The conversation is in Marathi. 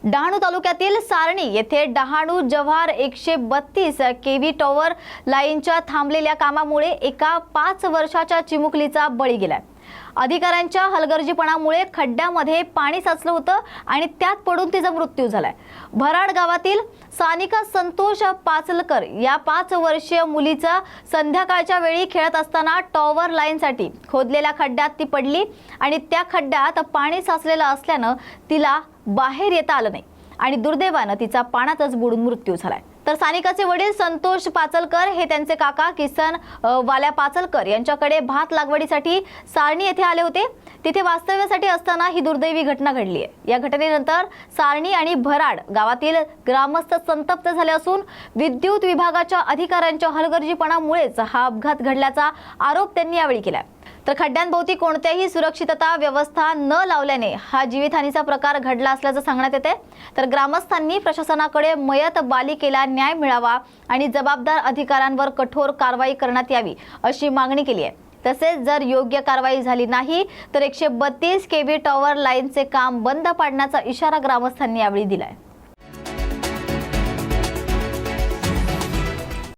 डहाणू तालुक्यातील सारणी येथे डहाणू जव्हार 132 केव्ही टॉवर लाईनच्या थांबलेल्या कामामुळे एका 5 वर्षाच्या चिमुकलीचा बळी गेलाय। अधिकाऱ्यांच्या हलगर्जीपणामुळे खड्ड्यामध्ये पाणी साचलं होतं आणि त्यात पडून तिचा मृत्यू झालाय। भराड गावातील सानिका संतोष पाचलकर या 5 वर्षीय मुलीचा संध्याकाळच्या वेळी खेळत असताना टॉवर लाईनसाठी खोदलेल्या खड्ड्यात ती पडली आणि त्या खड्ड्यात पाणी साचलेलं असल्यानं तिला बाहेर येता आलं नाही आणि दुर्दैवानं तिचा पाण्यातच बुडून मृत्यू झालाय। तर सानिकाचे वडील संतोष पाचलकर हे त्यांचे काका किसन वाल्या पाचलकर यांच्याकडे भात लागवडीसाठी सारणी येथे आले होते। तिथे वास्तव्यासाठी असताना ही दुर्दैवी घटना घडली आहे। या घटनेनंतर सारणी आणि भराड गावातील ग्रामस्थ संतप्त झाले असून विद्युत विभागाच्या अधिकाऱ्यांच्या हलगर्जीपणामुळेच हा अपघात घडल्याचा आरोप त्यांनी यावेळी केला। तर खड्ड्यांभोवती कोणत्याही सुरक्षितता व्यवस्था न लावल्याने हा जीवितहानीचा प्रकार घडला असल्याचं सांगण्यात येते। तर ग्रामस्थांनी प्रशासनाकडे मयत बालिकेला न्याय मिळावा आणि जबाबदार अधिकाऱ्यांवर कठोर कारवाई करण्यात यावी अशी मागणी केली आहे। तसेच जर योग्य कारवाई झाली नाही तर 132 केव्ही टॉवर लाईनचे काम बंद पाडण्याचा इशारा ग्रामस्थांनी यावेळी दिलाय।